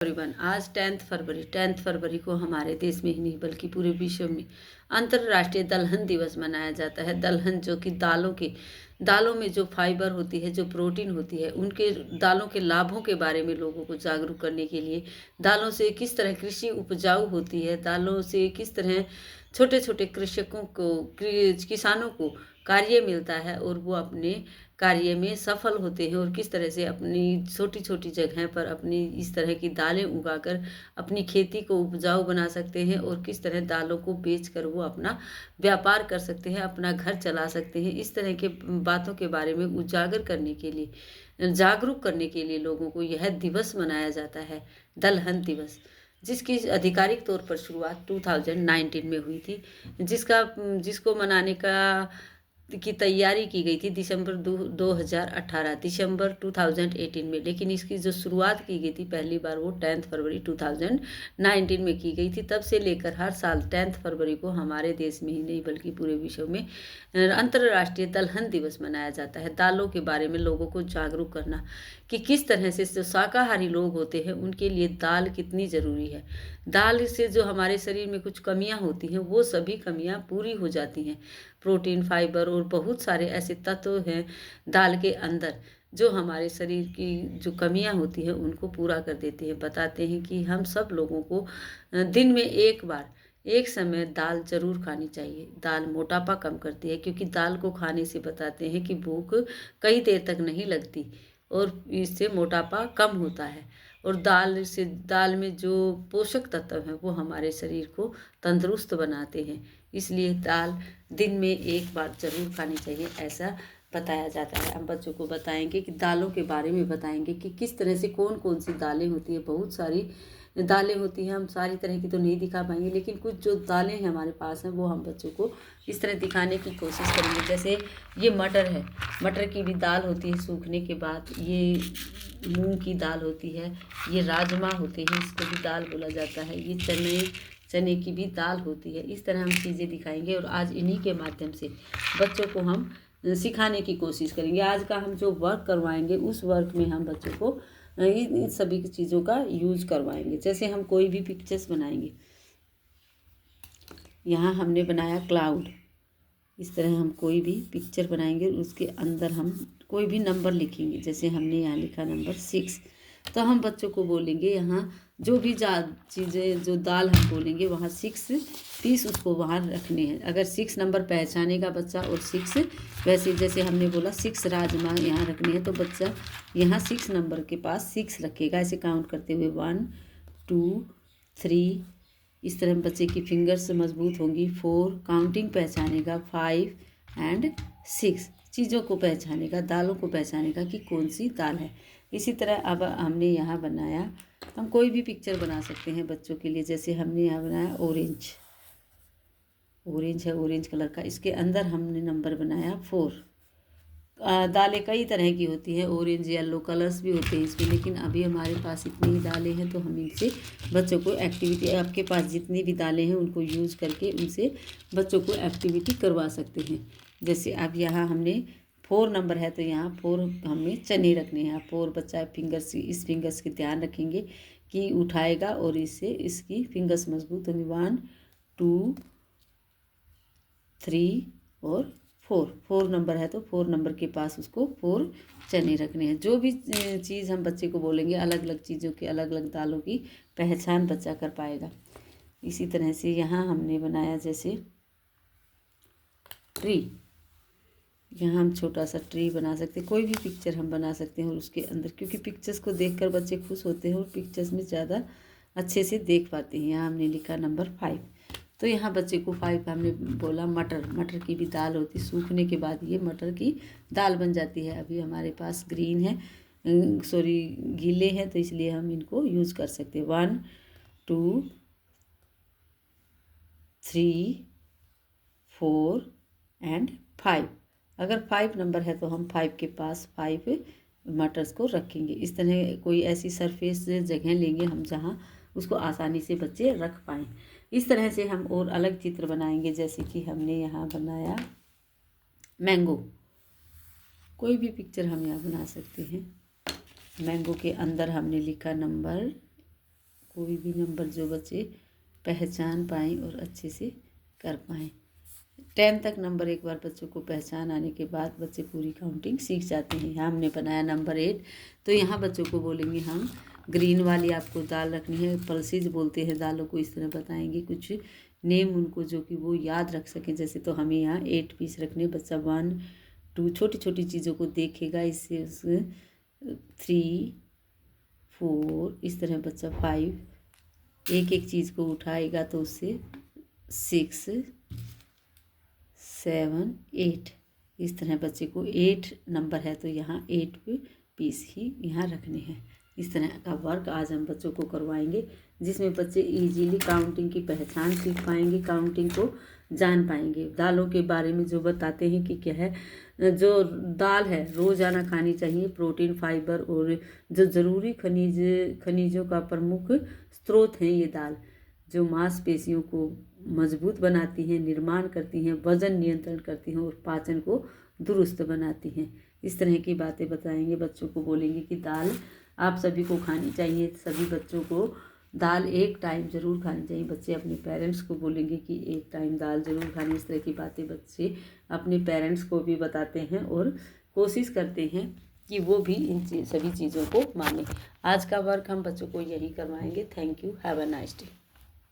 Everyone, आज 10th फरवरी को हमारे देश में ही नहीं बल्कि पूरे विश्व में अंतर्राष्ट्रीय दलहन दिवस मनाया जाता है। दलहन जो कि दालों में जो फाइबर होती है, जो प्रोटीन होती है, उनके दालों के लाभों के बारे में लोगों को जागरूक करने के लिए, दालों से किस तरह कृषि उपजाऊ होती है, दालों से किस तरह छोटे छोटे किसानों को कार्य मिलता है और वो अपने कार्य में सफल होते हैं, और किस तरह से अपनी छोटी छोटी जगह पर अपनी इस तरह की दालें उगाकर अपनी खेती को उपजाऊ बना सकते हैं, और किस तरह दालों को बेचकर वो अपना व्यापार कर सकते हैं, अपना घर चला सकते हैं। इस तरह के बातों के बारे में उजागर करने के लिए, जागरूक करने के लिए लोगों को यह दिवस मनाया जाता है, दलहन दिवस, जिसकी आधिकारिक तौर पर शुरुआत 2019 में हुई थी, जिसको मनाने की तैयारी की गई थी दिसंबर 2018 में, लेकिन इसकी जो शुरुआत की गई थी पहली बार वो 10 फरवरी 2019 में की गई थी। तब से लेकर हर साल 10 फरवरी को हमारे देश में ही नहीं बल्कि पूरे विश्व में अंतर्राष्ट्रीय दलहन दिवस मनाया जाता है। दालों के बारे में लोगों को जागरूक करना कि किस तरह से जो शाकाहारी लोग होते हैं उनके लिए दाल कितनी ज़रूरी है। दाल से जो हमारे शरीर में कुछ कमियां होती हैं वो सभी कमियां पूरी हो जाती हैं। प्रोटीन, फाइबर और बहुत सारे ऐसे तत्व हैं दाल के अंदर जो हमारे शरीर की जो कमियां होती हैं उनको पूरा कर देते हैं। बताते हैं कि हम सब लोगों को दिन में एक बार एक समय दाल जरूर खानी चाहिए। दाल मोटापा कम करती है, क्योंकि दाल को खाने से बताते हैं कि भूख कई देर तक नहीं लगती और इससे मोटापा कम होता है। और दाल में जो पोषक तत्व हैं वो हमारे शरीर को तंदुरुस्त बनाते हैं। इसलिए दाल दिन में एक बार जरूर खानी चाहिए, ऐसा बताया जाता है। हम बच्चों को बताएंगे कि दालों के बारे में बताएंगे कि किस तरह से कौन कौन सी दालें होती है। बहुत सारी दालें होती हैं, हम सारी तरह की तो नहीं दिखा पाएंगे, लेकिन कुछ जो दालें हैं हमारे पास हैं वो हम बच्चों को इस तरह दिखाने की कोशिश करेंगे। जैसे ये मटर है, मटर की भी दाल होती है सूखने के बाद। ये मूंग की दाल होती है, ये राजमा होते हैं, इसको भी दाल बोला जाता है। ये चने की भी दाल होती है। इस तरह हम चीज़ें दिखाएंगे और आज इन्हीं के माध्यम से बच्चों को हम सिखाने की कोशिश करेंगे। आज का हम जो वर्क करवाएंगे उस वर्क में हम बच्चों को इन सभी चीज़ों का यूज करवाएंगे। जैसे हम कोई भी पिक्चर्स बनाएंगे, यहाँ हमने बनाया क्लाउड। इस तरह हम कोई भी पिक्चर बनाएंगे, उसके अंदर हम कोई भी नंबर लिखेंगे। जैसे हमने यहाँ लिखा नंबर 6, तो हम बच्चों को बोलेंगे यहाँ जो भी चीज़ें जो दाल हम बोलेंगे वहाँ 6 पीस उसको वहाँ रखने हैं। अगर 6 नंबर पहचानेगा बच्चा और 6 वैसे जैसे हमने बोला 6 राजमा यहाँ रखने हैं, तो बच्चा यहाँ 6 नंबर के पास 6 रखेगा, ऐसे काउंट करते हुए 1 2 3। इस तरह बच्चे की फिंगर्स मजबूत होंगी। 4 काउंटिंग पहचानेगा, 5 एंड 6 चीज़ों को पहचानेगा, दालों को पहचानेगा कि कौन सी दाल है। इसी तरह अब हमने यहाँ बनाया, हम कोई भी पिक्चर बना सकते हैं बच्चों के लिए। जैसे हमने यहाँ बनाया ऑरेंज है, ऑरेंज कलर का। इसके अंदर हमने नंबर बनाया 4। दालें कई तरह की होती हैं, ऑरेंज येलो कलर्स भी होते हैं इसमें, लेकिन अभी हमारे पास इतनी ही दालें हैं तो हम इनसे बच्चों को एक्टिविटी, आपके पास जितनी भी दालें हैं उनको यूज़ करके उनसे बच्चों को एक्टिविटी करवा सकते हैं। जैसे अब यहाँ हमने 4 नंबर है तो यहाँ 4 हमें चने रखने हैं। 4 बच्चा इस फिंगर्स के ध्यान रखेंगे कि उठाएगा और इससे इसकी फिंगर्स मजबूत होंगी। 1 2 3 और 4 नंबर है तो 4 नंबर के पास उसको 4 चने रखने हैं। जो भी चीज़ हम बच्चे को बोलेंगे, अलग अलग चीज़ों की, अलग अलग दालों की पहचान बच्चा कर पाएगा। इसी तरह से यहाँ हमने बनाया जैसे ट्री, यहाँ हम छोटा सा ट्री बना सकते हैं। कोई भी पिक्चर हम बना सकते हैं और उसके अंदर, क्योंकि पिक्चर्स को देखकर बच्चे खुश होते हैं और पिक्चर्स में ज़्यादा अच्छे से देख पाते हैं। यहाँ हमने लिखा नंबर 5, तो यहाँ बच्चे को 5 हमने बोला मटर की भी दाल होती, सूखने के बाद ये मटर की दाल बन जाती है। अभी हमारे पास ग्रीन है, गीले हैं, तो इसलिए हम इनको यूज़ कर सकते हैं। 1 2 3 4 एंड 5। अगर 5 नंबर है तो हम 5 के पास 5 मटर्स को रखेंगे। इस तरह कोई ऐसी सरफेस जगह लेंगे हम जहाँ उसको आसानी से बच्चे रख पाएँ। इस तरह से हम और अलग चित्र बनाएंगे। जैसे कि हमने यहाँ बनाया मैंगो, कोई भी पिक्चर हम यहाँ बना सकते हैं। मैंगो के अंदर हमने लिखा नंबर कोई भी नंबर जो बच्चे पहचान पाएँ और अच्छे से कर पाएँ। 10 तक नंबर एक बार बच्चों को पहचान आने के बाद बच्चे पूरी काउंटिंग सीख जाते हैं। यहाँ हमने बनाया नंबर 8, तो यहाँ बच्चों को बोलेंगे हम ग्रीन वाली आपको दाल रखनी है। पल्सेज बोलते हैं दालों को, इस तरह बताएंगे कुछ नेम उनको जो कि वो याद रख सकें। जैसे तो हमें यहाँ 8 पीस रखने, बच्चा 1 2 छोटी छोटी चीज़ों को देखेगा, इससे उस 3 4 इस तरह बच्चा 5 एक एक चीज़ को उठाएगा तो उससे 6 7 8 इस तरह बच्चे को 8 नंबर है तो यहाँ 8 पीस ही यहाँ रखने हैं। इस तरह का वर्क आज हम बच्चों को करवाएंगे जिसमें बच्चे इजीली काउंटिंग की पहचान सीख पाएंगे, काउंटिंग को जान पाएंगे। दालों के बारे में जो बताते हैं कि क्या है, जो दाल है रोज़ाना खानी चाहिए, प्रोटीन, फाइबर और जो ज़रूरी खनिजों का प्रमुख स्रोत हैं ये दाल, जो मांसपेशियों को मजबूत बनाती हैं, निर्माण करती हैं, वजन नियंत्रण करती हैं और पाचन को दुरुस्त बनाती हैं। इस तरह की बातें बताएंगे, बच्चों को बोलेंगे कि दाल आप सभी को खानी चाहिए, सभी बच्चों को दाल एक टाइम ज़रूर खानी चाहिए। बच्चे अपने पेरेंट्स को बोलेंगे कि एक टाइम दाल ज़रूर खानी। इस तरह की बातें बच्चे अपने पेरेंट्स को भी बताते हैं और कोशिश करते हैं कि वो भी इन सभी चीज़ों को माने। आज का वर्क हम बच्चों को यही करवाएंगे। Thank you, have a nice day.